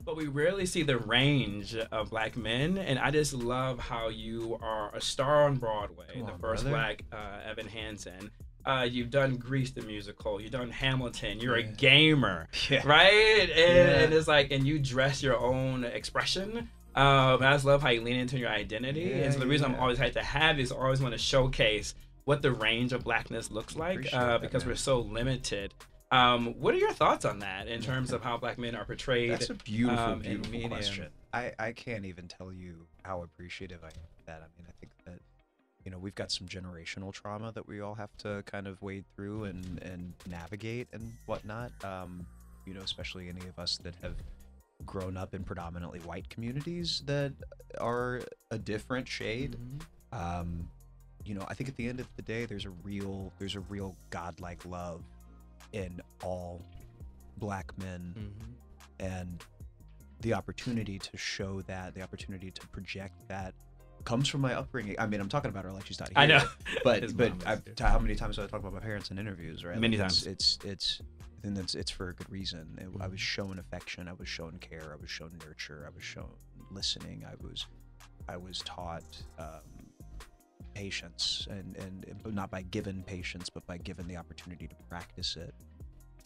but we rarely see the range of black men. And I just love how you are a star on Broadway, Come the on, first brother. black Evan Hansen. You've done Grease the musical. You've done Hamilton. You're a Yeah. gamer, Yeah. right? Yeah. And it's like, and you dress your own expression. And I just love how you lean into your identity. Yeah, And so the reason I'm yeah. always had to have is I always want to showcase what the range of blackness looks like, Appreciate that, because man. we're so limited. What are your thoughts on that in terms of how black men are portrayed? That's a beautiful, in beautiful media? question. I can't even tell you how appreciative I am of that. I mean, I think that, we've got some generational trauma that we all have to kind of wade through and navigate and whatnot. Especially any of us that have grown up in predominantly white communities that are a different shade. I think at the end of the day, there's a real godlike love in all black men, and the opportunity to show that, the opportunity to project that, comes from my upbringing. I mean, I'm talking about her like she's not here. I know. but His but mom is I've, here. how many times have I talked about my parents in interviews, right? Many Like, times. It's I think it's for a good reason. I was shown affection. I was shown care. I was shown nurture. I was shown listening. I was taught patience, and not by given patience, but by given the opportunity to practice it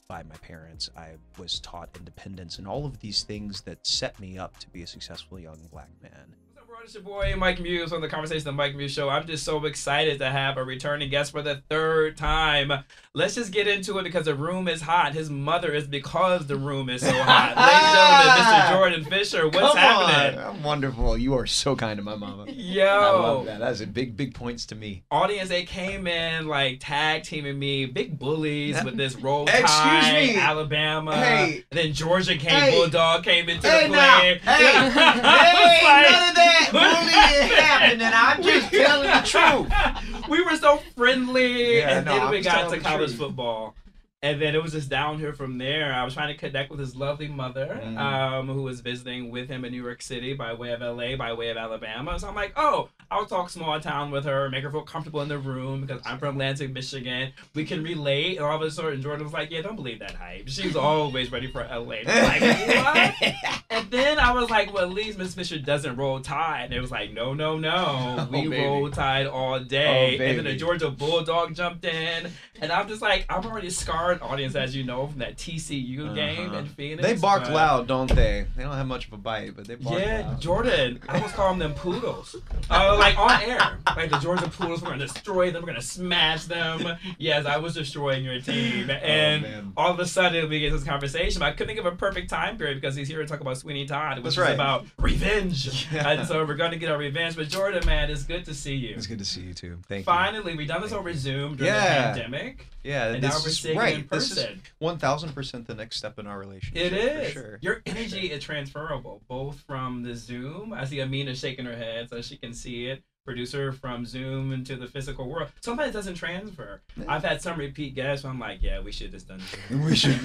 by my parents. I was taught independence and all of these things that set me up to be a successful young black man. What's up, bro? It's your boy Mike Muse on the Conversation the Mike Muse Show. I'm just so excited to have a returning guest for the third time. Let's just get into it because the room is hot. His mother is because the room is so hot. Ladies and gentlemen, Mr. Jordan Fisher, what's happening? I'm wonderful. You are so kind to my mama. Yo. I love that. That's a big points to me. Audience, they came in like tag teaming me, big bullies with this roll Excuse tide, me. Alabama. Hey. And then Georgia came, Hey. Bulldog came into Hey the now, play. hey, I was none of that bullying happening. I'm just telling the truth. We were so friendly, Yeah, and no, then I'm we just got telling to the college truth. football. And then it was just downhill from there. I was trying to connect with his lovely mother, who was visiting with him in New York City by way of LA, by way of Alabama. So I'm like, oh, I'll talk small town with her, make her feel comfortable in the room because I'm from Lansing, Michigan. We can relate. And all of a sudden, Jordan was like, yeah, don't believe that hype. She's always ready for LA. And I'm like, what? And then I was like, well, at least Miss Fisher doesn't roll tide. And it was like, no. We baby. roll tide all day. Oh, And then the baby. Georgia Bulldog jumped in. And I'm just like, I'm already scarred, audience, as you know, from that TCU game in Phoenix. They bark but- loud, don't they? They don't have much of a bite, but they bark Yeah, loud. Jordan. I was calling them poodles. Like on air. Like the Georgia Poodles, we're going to destroy them. We're going to smash them. Yes, I was destroying your team. And man. all of a sudden, we get this conversation. But I couldn't think of a perfect time period because he's here to talk about Sweeney Todd, which That's is right. about revenge. Yeah. And so we're going to get our revenge. But Jordan, man, it's good to see you. It's good to see you too. Thank you. Finally, we've done this over Zoom during Yeah. the pandemic. Yeah, And this now we're is seeing it right. in This is person. 1000% the next step in our relationship. It is. For sure. Your energy is transferable, both from the Zoom. I see Amina shaking her head so she can see it. Producer from Zoom into the physical world. Sometimes it doesn't transfer. Yeah. I've had some repeat guests where I'm like, yeah, we should have just done Zoom. We should.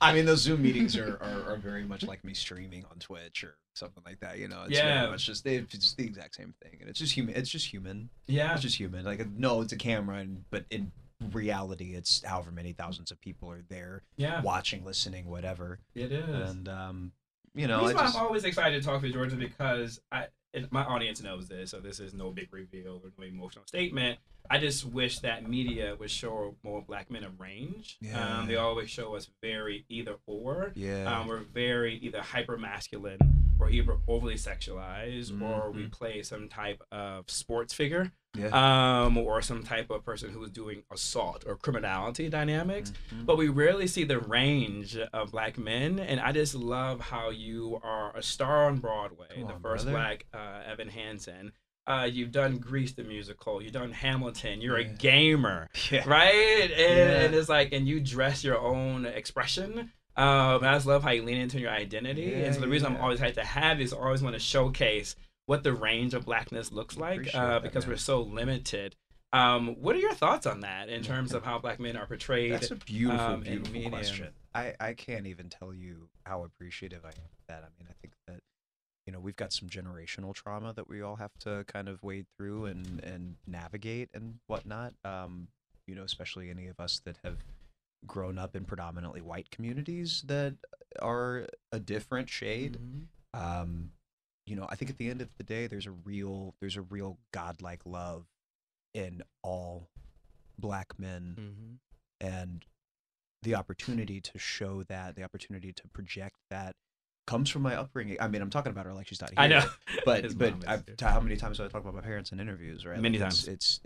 I mean, those Zoom meetings are very much like me streaming on Twitch or something like that. It's Yeah. very much just it's the exact same thing, and it's just human. It's just human. Yeah. It's just human. Like no, it's a camera, but in reality, it's however many thousands of people are there Yeah. watching, listening, whatever. It is. And The I reason why just I'm always excited to talk to Georgia because my audience knows this, so this is no big reveal or no emotional statement. I just wish that media would show more black men of range. Yeah. They always show us very either or. Yeah. We're very either hyper masculine or either overly sexualized, or we play some type of sports figure. Yeah. Or some type of person who is doing assault or criminality dynamics, Mhm. but we rarely see the range of black men. And I just love how you are a star on Broadway, Come the on, first brother. black Evan Hansen. You've done Grease the musical. You've done Hamilton. You're a Yeah. gamer, Yeah. right? And Yeah. it's like, and you dress your own expression. And I just love how you lean into your identity. Yeah, And so the reason I'm yeah. always had to have is I always want to showcase what the range of blackness looks like, Appreciate that, because man. we're so limited. What are your thoughts on that in terms of how black men are portrayed? That's a beautiful, in beautiful media? question. I can't even tell you how appreciative I am of that. I mean, I think that, we've got some generational trauma that we all have to kind of wade through and navigate and whatnot. Especially any of us that have grown up in predominantly white communities that are a different shade. Mm-hmm. You know, I think at the end of the day, there's a real godlike love in all black men, Mm-hmm. and the opportunity to show that, the opportunity to project that, comes from my upbringing. I mean, I'm talking about her like she's not here. I know. But His but mom is I've here. how many times have I talked about my parents in interviews, right? Many Like, times. It's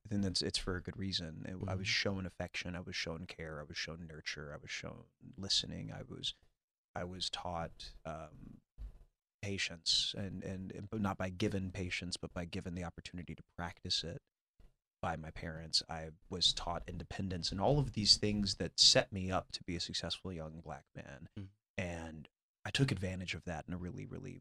I think it's for a good reason. I was Mhm. shown affection, I was shown care, I was shown nurture, I was shown listening, I was taught patience, and but not by given patience, but by given the opportunity to practice it by my parents. I was taught independence and all of these things that set me up to be a successful young black man. Mm. And I took advantage of that in a really, really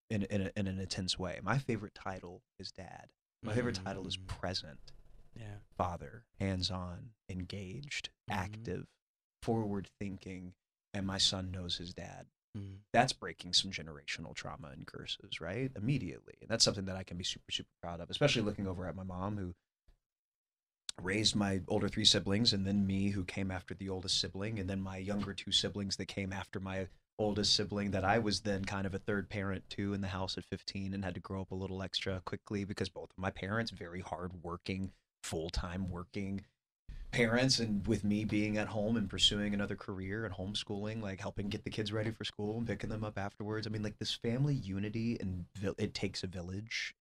in an intense way. My favorite title is dad. My favorite title is Mm. present, Yeah. father, hands-on, engaged, Mhm. active, forward thinking, and my son knows his dad. Mm. That's breaking some generational trauma and curses, right? Immediately. And that's something that I can be super, super proud of, especially looking over at my mom, who raised my older three siblings, and then me, who came after the oldest sibling, and then my younger two siblings that came after my oldest sibling, that I was then kind of a third parent to in the house at 15, and had to grow up a little extra quickly because both of my parents, very hard working, full-time working parents, and with me being at home and pursuing another career and homeschooling, like helping get the kids ready for school and picking them up afterwards. I mean, like, this family unity and it takes a village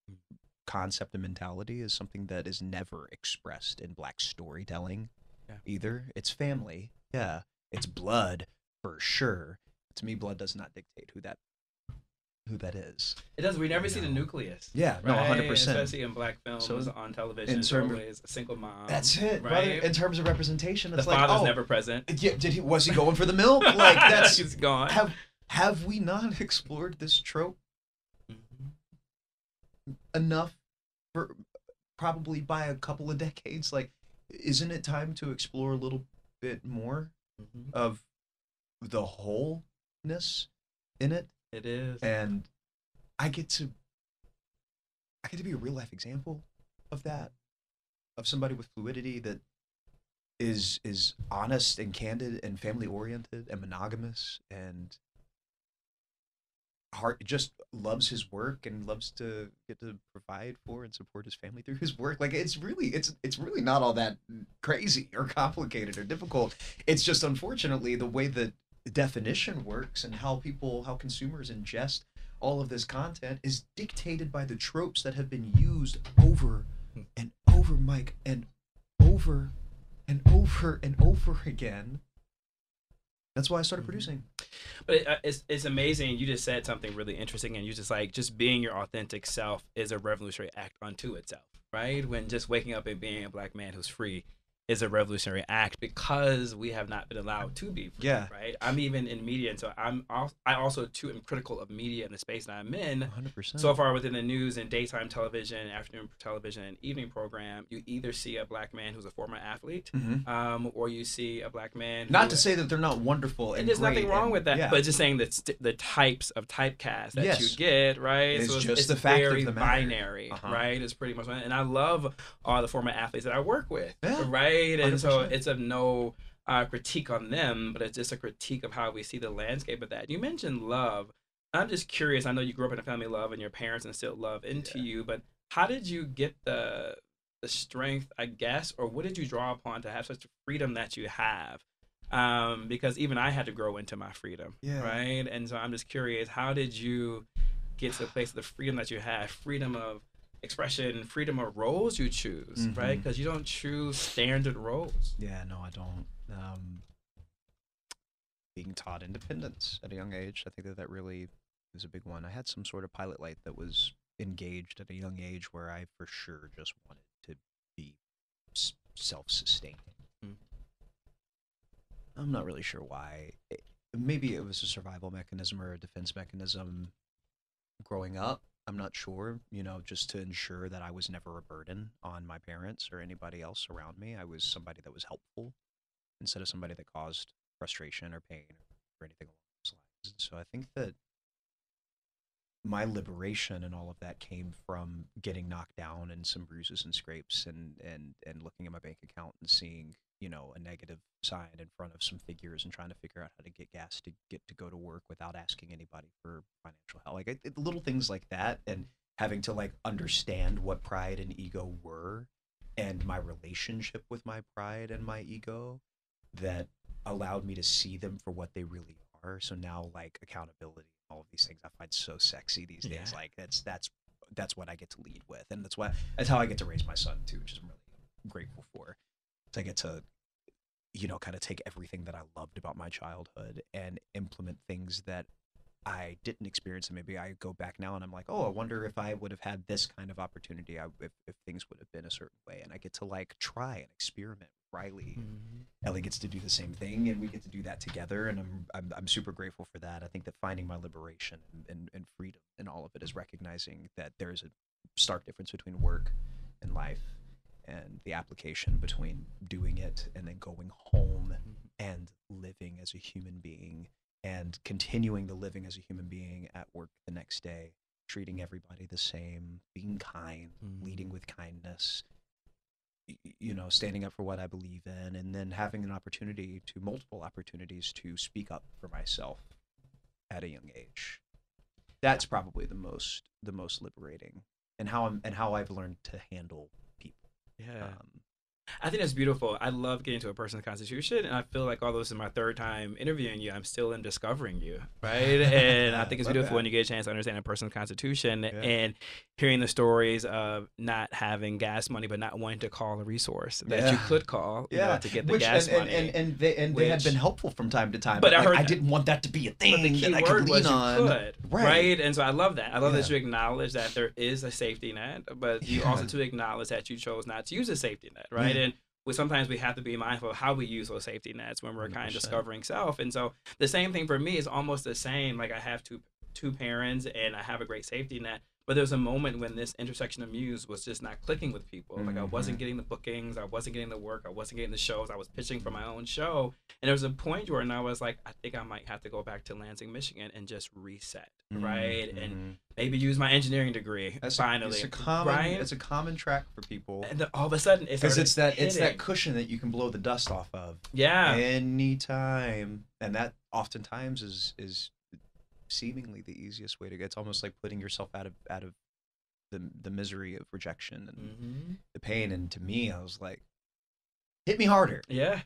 concept and mentality is something that is never expressed in black storytelling. Yeah. Either. It's family, yeah, it's blood for sure. To me, blood does not dictate who that is. It does. We never see the No. nucleus. Yeah, no, Right? 100%. Especially in black films So on television. It's terms of- always a single mom. That's it, right? brother. In terms of representation, The it's like, father's oh, never present. yeah, was he going for the milk? Like, that's He's gone. have we not explored this trope Mhm. enough for probably by a couple of decades? Like, isn't it time to explore a little bit more Mhm. of the wholeness in it? It is. And I get to be a real life example of that, of somebody with fluidity that is honest and candid and family oriented and monogamous and just loves his work and loves to get to provide for and support his family through his work. Like, it's really not all that crazy or complicated or difficult. It's just, unfortunately, the way that definition works and how consumers ingest all of this content is dictated by the tropes that have been used over and over, Mike, and over and over and over again. That's why I started producing. But it's amazing. You just said something really interesting, and you just like, just being your authentic self is a revolutionary act unto itself, right? When just waking up and being a black man who's free is a revolutionary act, because we have not been allowed to be free, Yeah. right? I'm even in media, and so I also too am critical of media and the space that I'm in. 100%. So far within the news and daytime television, afternoon television, and evening program, you either see a black man who's a former athlete, or you see a black man. Not to say that they're not wonderful and there's great nothing wrong with that, yeah. but just saying that the types of typecast that Yes. you get, right? It's so just it's the fact of very the matter. binary, Uh-huh. right? It's pretty much, and I love all the former athletes that I work with, Yeah, right? And so 100%. it's of no critique on them, but it's just a critique of how we see the landscape of that. You mentioned love. I'm just curious. I know you grew up in a family of love, and your parents instilled love into you, but how did you get the strength, I guess, or what did you draw upon to have such freedom that you have? Because even I had to grow into my freedom, right? And so I'm just curious, how did you get to the place of the freedom that you had, freedom of expression, freedom of roles you choose, right? Because you don't choose standard roles. Yeah, no, I don't. Being taught independence at a young age, I think that really is a big one. I had some sort of pilot light that was engaged at a young age where I for sure just wanted to be self-sustaining. I'm not really sure why. Maybe it was a survival mechanism or a defense mechanism growing up. I'm not sure, just to ensure that I was never a burden on my parents or anybody else around me. I was somebody that was helpful instead of somebody that caused frustration or pain or anything along those lines. And so I think that my liberation and all of that came from getting knocked down and some bruises and scrapes and looking at my bank account and seeing, you know, a negative sign in front of some figures and trying to figure out how to get gas to get to go to work without asking anybody for financial help. Like little things like that, and having to like understand what pride and ego were and my relationship with my pride and my ego that allowed me to see them for what they really are. So now like accountability, all of these things I find so sexy these days. Like that's what I get to lead with, and that's how I get to raise my son too, which is I'm really grateful for. So I get to, you know, kind of take everything that I loved about my childhood and implement things that I didn't experience, and maybe I go back now and I'm like, oh, I wonder if I would have had this kind of opportunity, if things would have been a certain way. And I get to like try and experiment. Riley, Ellie gets to do the same thing, and we get to do that together, and I'm super grateful for that. I think that finding my liberation and freedom in all of it is recognizing that there is a stark difference between work and life, and the application between doing it and then going home and living as a human being and continuing the living as a human being at work the next day, treating everybody the same, being kind, leading with kindness, you know, standing up for what I believe in, and then having multiple opportunities to speak up for myself at a young age. That's probably the most liberating, and how I've learned to handle people. Yeah. I think that's beautiful. I love getting to a person's constitution, and I feel like although this is my third time interviewing you, I'm still in discovering you, right? And I think it's beautiful when you get a chance to understand a person's constitution and hearing the stories of not having gas money, but not wanting to call a resource that you could call you know, to get the gas money. And they had been helpful from time to time. But I didn't want that to be a thing that I could lean on. Right? And so I love that. I love that you acknowledge that there is a safety net, but you also to acknowledge that you chose not to use a safety net, right? And sometimes we have to be mindful of how we use those safety nets when we're 100%. Kind of discovering self. And so the same thing for me is almost the same. Like I have two parents and I have a great safety net. But there was a moment when this intersection of Muse was just not clicking with people. Like I wasn't getting the bookings, I wasn't getting the work, I wasn't getting the shows. I was pitching for my own show. And there was a point where I was like, I think I might have to go back to Lansing, Michigan and just reset, right? And maybe use my engineering degree finally. It's a common track for people. And then all of a sudden it's that cushion that you can blow the dust off of. Yeah. Anytime. And that oftentimes is seemingly the easiest way to get. It's almost like putting yourself out of the misery of rejection and the pain. And to me, I was like, hit me harder. Yeah.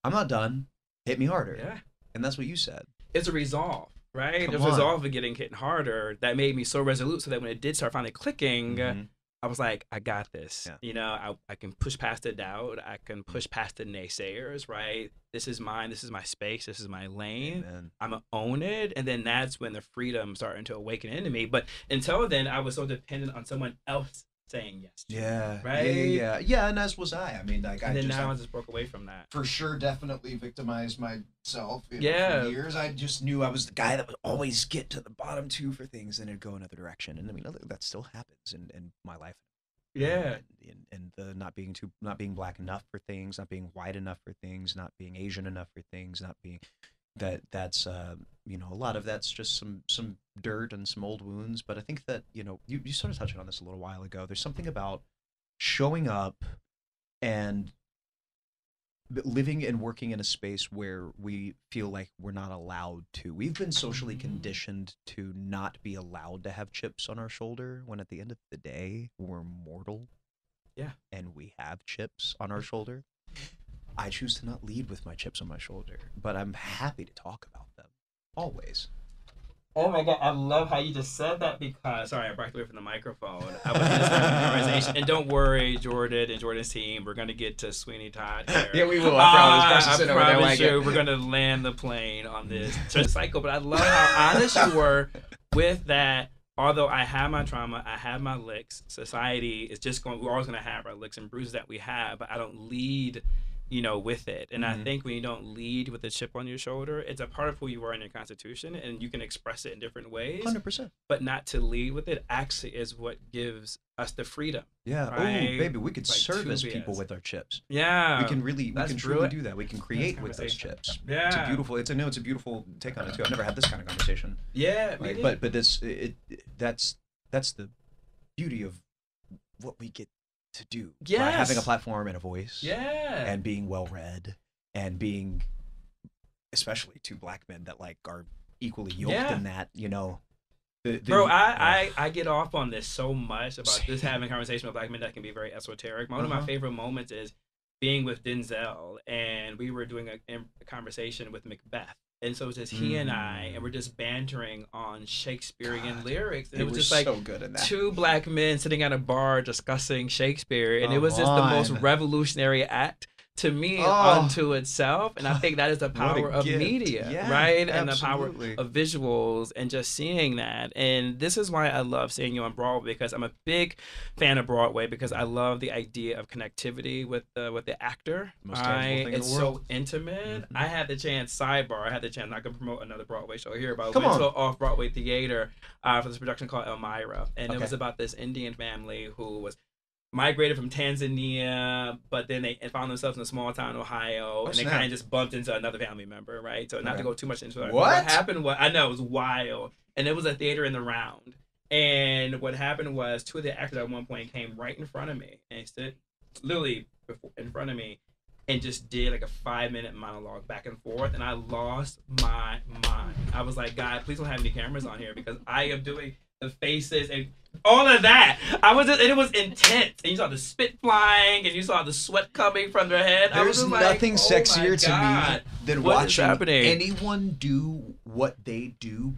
I'm not done. Hit me harder. Yeah. And that's what you said. It's a resolve, right? There's a resolve of getting hit harder that made me so resolute so that when it did start finally clicking, I was like, I got this. Yeah. You know, I can push past the doubt. I can push past the naysayers, right? This is mine. This is my space. This is my lane. Amen. I'm going to own it. And then that's when the freedom started to awaken into me. But until then, I was so dependent on someone else saying yes to me, right? Yeah, and as was I. I mean, like, I just broke away from that. For sure, definitely victimized myself. For years, I just knew I was the guy that would always get to the bottom two for things, and it'd go another direction. And I mean, that still happens in my life. Yeah. And the not being black enough for things, not being white enough for things, not being Asian enough for things, not being that's you know, a lot of that's just some dirt and some old wounds. But I think that, you know, you started touching on this a little while ago. There's something about showing up and living and working in a space where we feel like we're not allowed to. We've been socially conditioned to not be allowed to have chips on our shoulder, when at the end of the day, we're mortal. Yeah. And we have chips on our shoulder. I choose to not lead with my chips on my shoulder, but I'm happy to talk about them. Always. Oh my God, I love how you just said that because, sorry, I backed away from the microphone. I was going to start the conversation. And don't worry, Jordan and Jordan's team, we're going to get to Sweeney Todd here. Yeah, we will. I promise you, we're going to land the plane on this cycle. But I love how honest you were with that. Although I have my trauma, I have my licks, society is just we're always going to have our licks and bruises that we have, but I don't lead, you know, with it. And I think when you don't lead with a chip on your shoulder, it's a part of who you are in your constitution, and you can express it in different ways. 100%. But not to lead with it actually is what gives us the freedom. Yeah. Right? Oh, baby, we could service people with our chips. Yeah. We can truly do that. We can create with those chips. Yeah. It's a beautiful take on it too. I've never had this kind of conversation. Yeah. Like, but that's the beauty of what we get to do by Yes. having a platform and a voice. Yeah. And being well read and being, especially two black men that like are equally yoked in that, you know. Bro, I get off on this so much about this Same. having conversation with black men that can be very esoteric. One of my favorite moments is being with Denzel, and we were doing a conversation with Macbeth. And so it was just he and I, and we're just bantering on Shakespearean lyrics. And it was just like so good in that. two black men sitting at a bar discussing Shakespeare. And it was just the most revolutionary act to me unto itself. And I think that is the power of media, right? And the power of visuals and just seeing that. And this is why I love seeing you on Broadway, because I'm a big fan of Broadway, because I love the idea of connectivity with the actor. Most tangible thing in it's the world. so intimate. I had the chance, not going to promote another Broadway show here, but I Come went on. to an off-Broadway theater for this production called Elmira. And it was about this Indian family who was migrated from Tanzania, but then they found themselves in a small town in Ohio, and they kind of just bumped into another family member, right? So not to go too much into it. What happened was, I know, it was wild. And it was a theater in the round. And what happened was, two of the actors at one point came right in front of me and stood literally in front of me and just did like a 5-minute monologue back and forth. And I lost my mind. I was like, God, please don't have any cameras on here, because I am doing the faces and all of that. And it was intense. And you saw the spit flying, and you saw the sweat coming from their head. There's nothing sexier to me than watching anyone do what they do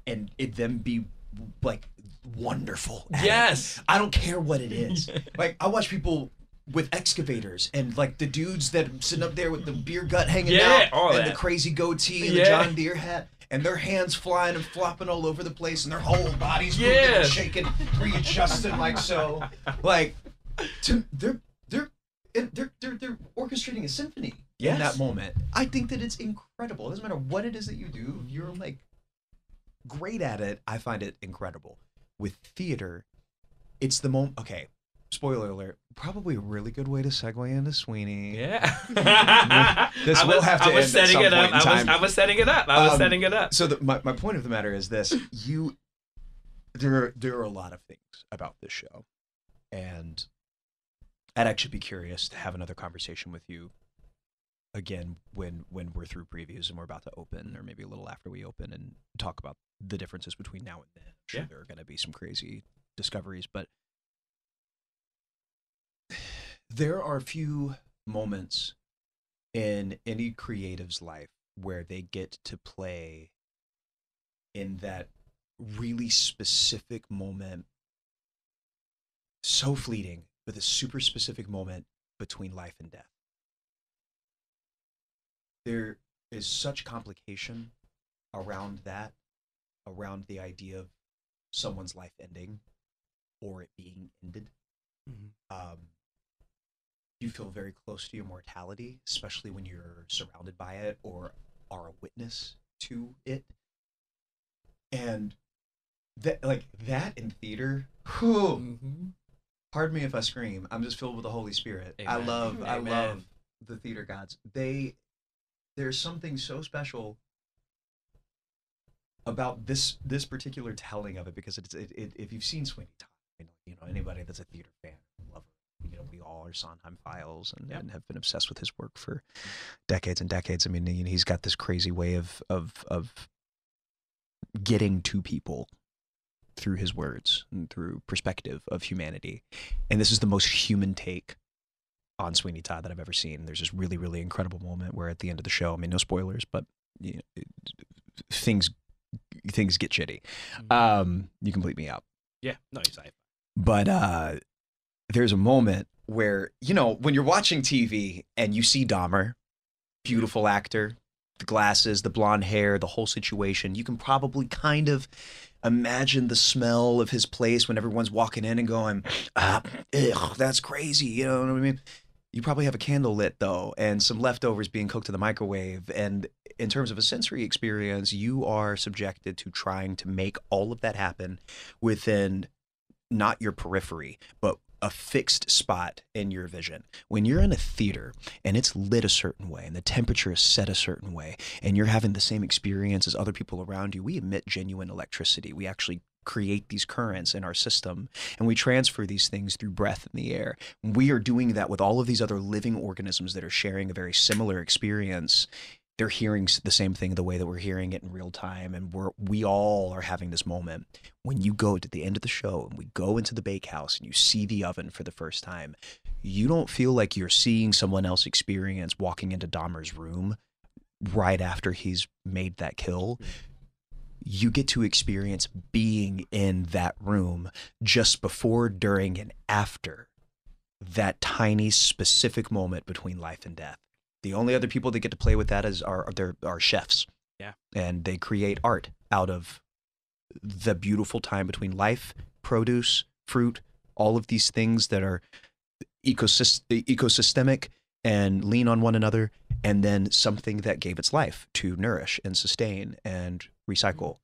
and them be like wonderful at it. I don't care what it is. Like, I watch people with excavators and like the dudes that sitting up there with the beer gut hanging out and the crazy goatee and the John Deere hat. And their hands flying and flopping all over the place, and their whole bodies moving and shaking, readjusting like so. Like, they're orchestrating a symphony in that moment. I think that it's incredible. It doesn't matter what it is that you do. You're like great at it. I find it incredible. With theater, it's the moment. Okay, spoiler alert. Probably a really good way to segue into Sweeney. This will have to end at some point in time. I was setting it up. So my point of the matter is this: there are a lot of things about this show, and I'd actually be curious to have another conversation with you again when we're through previews and we're about to open, or maybe a little after we open, and talk about the differences between now and then. I'm sure there are going to be some crazy discoveries, but there are a few moments in any creative's life where they get to play in that really specific moment, so fleeting, but a super specific moment between life and death. There is such complication around that, around the idea of someone's life ending or it being ended. You feel very close to your mortality, especially when you're surrounded by it or are a witness to it. And that in theater, pardon me if I scream, I'm just filled with the Holy Spirit. Amen. I love the theater gods. There's something so special about this particular telling of it, because if you've seen Sweeney Todd, anybody that's a theater fan, lover, we all are Sondheim files and have been obsessed with his work for decades and decades. I mean, he's got this crazy way of getting to people through his words and through perspective of humanity. And this is the most human take on Sweeney Todd that I've ever seen. There's this really, really incredible moment where at the end of the show, I mean, no spoilers, but things get shitty. You can bleep me out. Yeah, no, you're safe. But there's a moment where, when you're watching TV and you see Dahmer, beautiful actor, the glasses, the blonde hair, the whole situation, you can probably kind of imagine the smell of his place when everyone's walking in and going, that's crazy. You know what I mean? You probably have a candle lit, though, and some leftovers being cooked in the microwave. And in terms of a sensory experience, you are subjected to trying to make all of that happen within not your periphery, but a fixed spot in your vision. When you're in a theater and it's lit a certain way and the temperature is set a certain way and you're having the same experience as other people around you, we emit genuine electricity. We actually create these currents in our system, and we transfer these things through breath in the air. We are doing that with all of these other living organisms that are sharing a very similar experience. They're hearing the same thing the way that we're hearing it in real time, and we all are having this moment. When you go to the end of the show and we go into the bakehouse and you see the oven for the first time, you don't feel like you're seeing someone else experience walking into Dahmer's room right after he's made that kill. You get to experience being in that room just before, during, and after that tiny specific moment between life and death. The only other people that get to play with that are chefs. Yeah. And they create art out of the beautiful time between life, produce, fruit, all of these things that are ecosystemic and lean on one another, and then something that gave its life to nourish and sustain and recycle.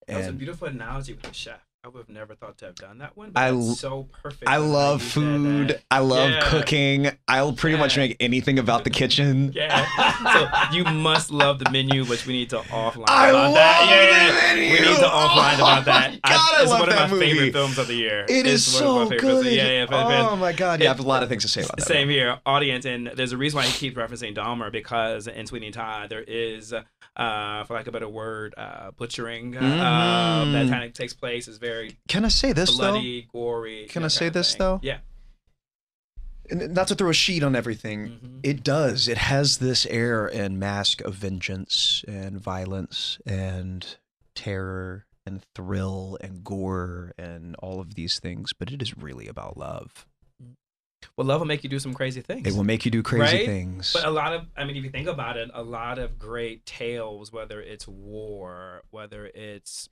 That was a beautiful analogy with the chef. I would have never thought to have done that one, but that's so perfect. I love food. I love cooking. I'll pretty much make anything about the kitchen. Yeah. So you must love the menu, which we need to offline about that. Yeah. We need to offline about that. God, it's I love one that of my movie. favorite films of the year. It is so good. Yeah. Oh my God. Yeah, I have a lot of things to say about that. Same here, audience. And there's a reason why he keeps referencing Dahmer, because in Sweeney Todd, there is, for lack of a better word, butchering that kind of takes place. Is very Can I say this bloody, though? gory. Can I say this though? Yeah. And not to throw a sheet on everything, it does. It has this air and mask of vengeance and violence and terror and thrill and gore and all of these things, but it is really about love. Well, love will make you do some crazy things. It will make you do crazy things. But if you think about it, a lot of great tales, whether it's war, whether it's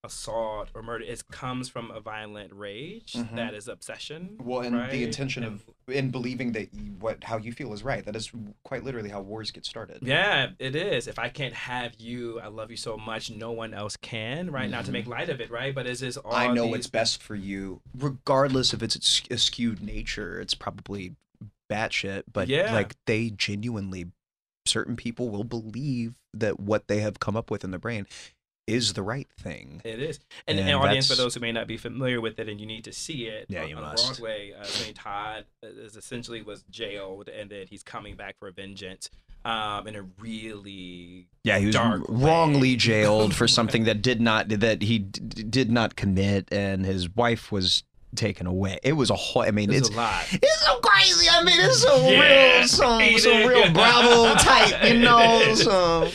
assault or murder, it comes from a violent rage that is obsession. Well, and the intention in believing that how you feel is right. That is quite literally how wars get started. Yeah, it is. If I can't have you, I love you so much, no one else can, right? Not to make light of it, right? But it's all I know what's best for you, regardless of its skewed nature. It's probably batshit, but like they genuinely, certain people will believe that what they have come up with in their brain is the right thing. It is. And audience, for those who may not be familiar with it and you need to see it, you on must. Broadway, Sweeney Todd essentially was jailed, and then he's coming back for vengeance in a really he was wrongly jailed for something that he did not commit, and his wife was taken away. It was a whole, it's a lot. It's so crazy. I mean, it's so real, some real Bravo type, you know, so...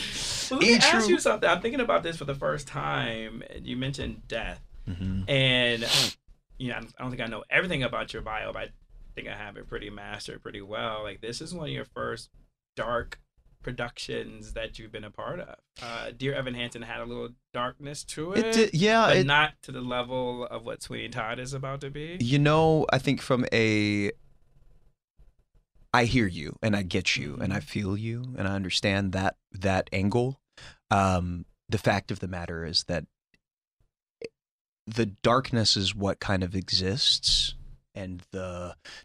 Well, let me ask you something. I'm thinking about this for the first time. You mentioned death, and I don't think I know everything about your bio, but I think I have it pretty mastered pretty well. Like, this is one of your first dark productions that you've been a part of. Dear Evan Hansen had a little darkness to it, but not to the level of what Sweeney Todd is about to be. You know, I think I hear you and I get you and I feel you and I understand that angle. The fact of the matter is that the darkness is what kind of exists, and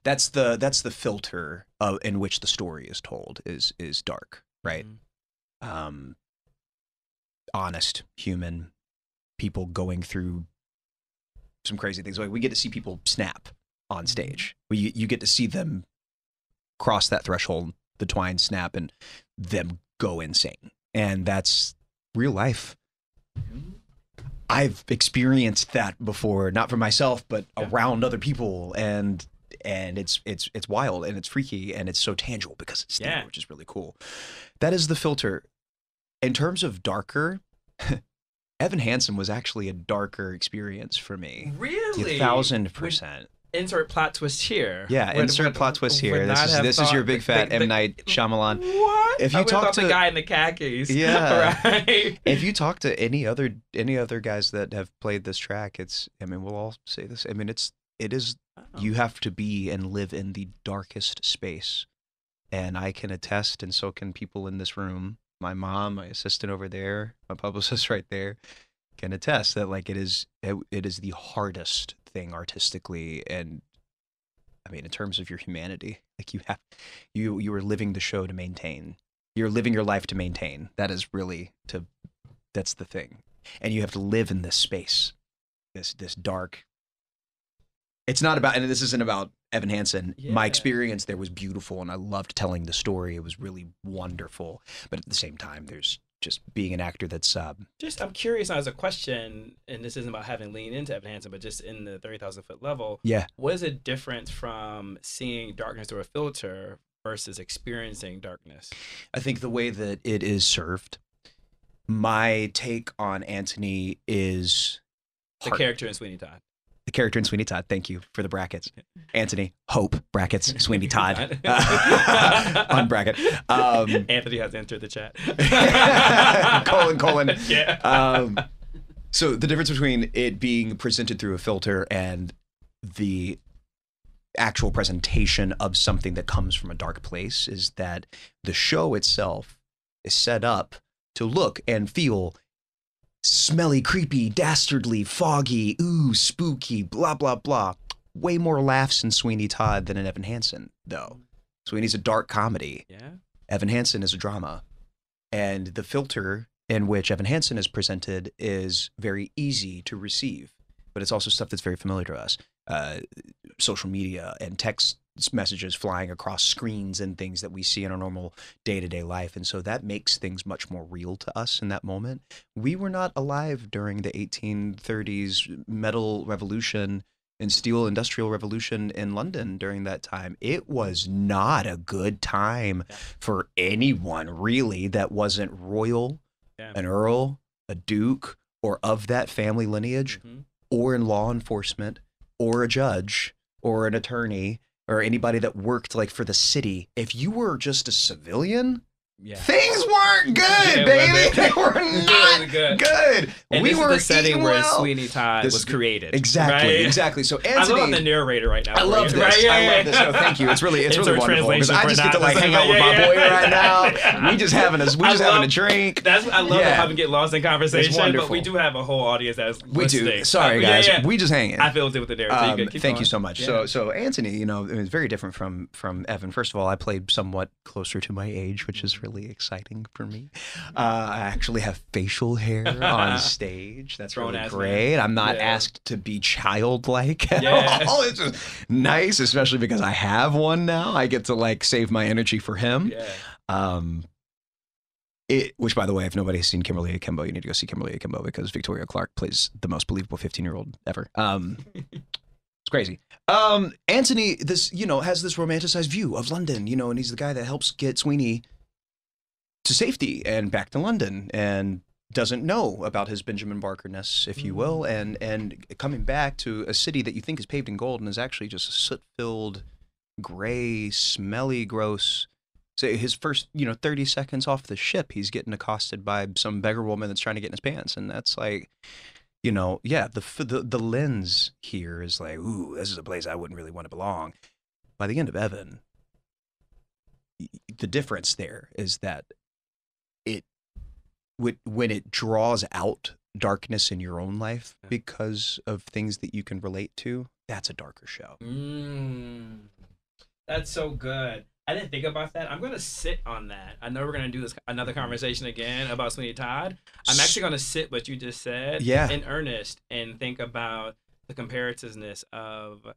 that's the filter in which the story is told is dark, right? Honest, human, people going through some crazy things. Like, we get to see people snap on stage. You get to see them cross that threshold, the twine snap, and them go insane. And that's real life. I've experienced that before, not for myself, but around other people, and it's wild and it's freaky and it's so tangible because it's there, which is really cool. That is the filter. In terms of darker, Evan Hansen was actually a darker experience for me. Really? 1,000%. Insert plot twist here. Yeah, insert plot twist here. This is your big fat M. Night Shyamalan. What? If you talk to the guy in the khakis, right? If you talk to any other guys that have played this track, we'll all say this. I mean, it is. You have to be and live in the darkest space, and I can attest, and so can people in this room. My mom, my assistant over there, my publicist right there, can attest that it is the hardest thing artistically, and I mean in terms of your humanity. Like, you are living the show to maintain. You're living your life to maintain. That is really that's the thing. And you have to live in this space. this dark. It's not about, and this isn't about Evan Hansen. Yeah. My experience there was beautiful, and I loved telling the story. It was really wonderful. But at the same time, there's just being an actor that's just, I'm curious as a question, and this isn't about having leaned into Evan Hansen, but just in the 30,000 foot level. Yeah. What is it different from seeing darkness through a filter versus experiencing darkness? I think the way that it is served. My take on Anthony is The character in Sweeney Todd. The character in Sweeney Todd. Thank you for the brackets. Anthony, Hope, brackets, Sweeney Todd, unbracket. Anthony has entered the chat. colon. Yeah. So the difference between it being presented through a filter and the actual presentation of something that comes from a dark place is that the show itself is set up to look and feel smelly, creepy, dastardly, foggy, ooh, spooky, blah, blah, blah. Way more laughs in Sweeney Todd than in Evan Hansen, though. Sweeney's a dark comedy. Yeah. Evan Hansen is a drama. And the filter in which Evan Hansen is presented is very easy to receive. But it's also stuff that's very familiar to us. Social media and text messages flying across screens and things that we see in our normal day-to-day life. And so that makes things much more real to us in that moment. We were not alive during the 1830s metal revolution and steel industrial revolution in London during that time. It was not a good time for anyone really that wasn't royal, an earl, a duke, or of that family lineage, or in law enforcement, or a judge, or an attorney, or anybody that worked like for the city. If you were just a civilian, things weren't good, baby. They were not good. And we this were is the setting where well. Sweeney Todd was created. Exactly, right? exactly. So Anthony, I love the narrator right now. I love this. Right? I love this. No, thank you. It's really wonderful because I just get to like hang out with my boy right now. We just having a drink. I love how we get lost in conversation, but we do have a whole audience that's listening. Do. Sorry, guys. We just hang in. I feel it with the narrator. Thank you so much. Yeah. So Anthony, you know, it was very different from Evan. First of all, I played somewhat closer to my age, which is really exciting for me. I actually have facial hair on stage. That's really great. I'm not asked to be childlike at all. It's just nice, especially because I have one now. I get to like save my energy for him. Which, by the way, if nobody's seen Kimberly Akimbo, you need to go see Kimberly Akimbo because Victoria Clark plays the most believable 15-year-old ever. It's crazy. Anthony, has this romanticized view of London, and he's the guy that helps get Sweeney to safety and back to London and doesn't know about his Benjamin Barker-ness, if you will, and coming back to a city that you think is paved in gold and is actually just a soot-filled, gray, smelly, gross. So his first, 30 seconds off the ship, he's getting accosted by some beggar woman that's trying to get in his pants. And that's like, the lens here is like, ooh, this is a place I wouldn't really want to belong. By the end of Evan, the difference there is that when it draws out darkness in your own life because of things that you can relate to, that's a darker show. That's so good. I didn't think about that. I'm going to sit on that. I know we're going to do another conversation again about Sweeney Todd. I'm actually going to sit what you just said in earnest and think about the comparativeness of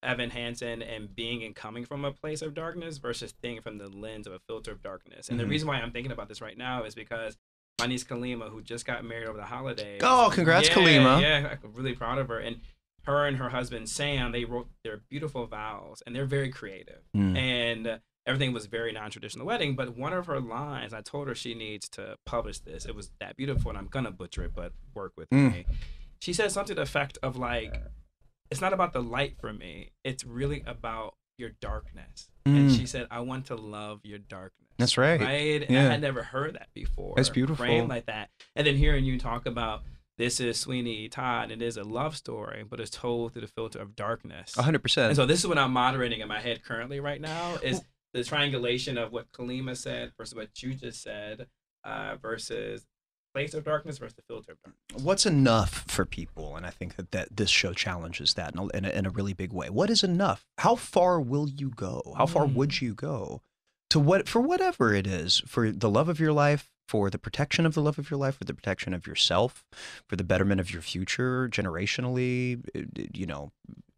Evan Hansen and being and coming from a place of darkness versus thinking from the lens of a filter of darkness. And the reason why I'm thinking about this right now is because my niece Kalima, who just got married over the holidays. Oh, congrats, Kalima. Yeah, I'm really proud of her. And her and her husband, Sam, they wrote their beautiful vows, and they're very creative. And everything was very non-traditional wedding, but one of her lines, I told her she needs to publish this. It was that beautiful, and I'm going to butcher it, but work with me. She said something to the effect of like, it's not about the light for me. It's really about your darkness. And she said, I want to love your darkness. That's right. Right? And I had never heard that before. That's beautiful. Framed like that. And then hearing you talk about this is Sweeney Todd. It is a love story, but it's told through the filter of darkness. 100%. And so this is what I'm moderating in my head currently right now is the triangulation of what Kalima said versus what you just said versus place of darkness versus the filter of darkness. What's enough for people? And I think that this show challenges that in a really big way. What is enough? How far will you go? How far would you go for whatever it is, for the love of your life, for the protection of the love of your life, for the protection of yourself, for the betterment of your future, generationally, you know,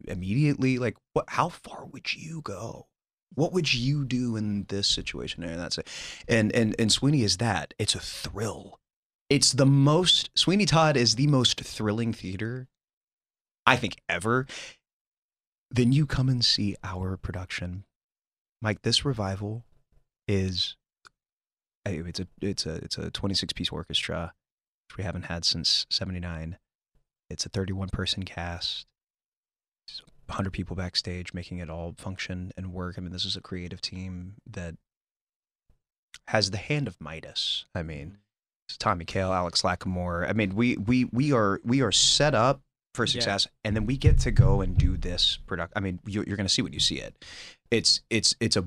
immediately. Like, how far would you go? What would you do in this situation? And that's it. And Sweeney is that. It's a thrill. It's the most, Sweeney Todd is the most thrilling theater, I think, ever. Then you come and see our production. Mike, this revival is, it's a 26-piece orchestra, which we haven't had since '79. It's a 31-person cast. 100 people backstage making it all function and work. I mean, this is a creative team that has the hand of Midas. I mean, it's Tommy Kail, Alex Lacamoire. I mean, we are set up for success, and then we get to go and do this product. I mean, you're going to see when you see it. It's a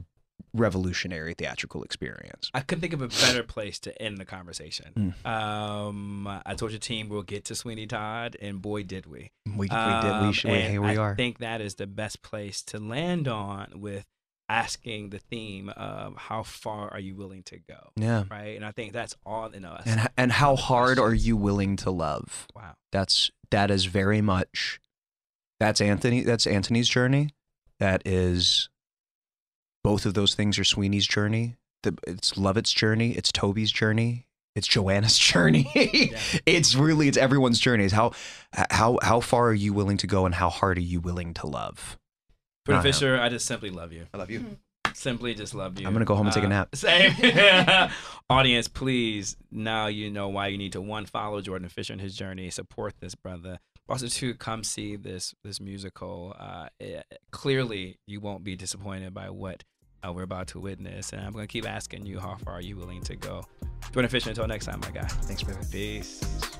revolutionary theatrical experience. I couldn't think of a better place to end the conversation. I told your team we'll get to Sweeney Todd, and boy, did we. We did. Here we are. I think that is the best place to land on, with asking the theme of how far are you willing to go? Yeah. Right. And I think that's all in us. And how hard are you willing to love? Wow. That is very much, that's Anthony's journey. That is, both of those things are Sweeney's journey. It's Lovett's journey. It's Toby's journey. It's Joanna's journey. Yeah. It's everyone's journey. It's how far are you willing to go, and how hard are you willing to love? Jordan Fisher, I just simply love you. I love you. Simply just love you. I'm going to go home and take a nap. Same. Audience, please, now you know why you need to, 1, follow Jordan Fisher in his journey, support this brother. Also, 2, come see this musical. Clearly, you won't be disappointed by what we're about to witness. And I'm going to keep asking you, how far are you willing to go? Jordan Fisher, until next time, my guy. Thanks, baby. Peace.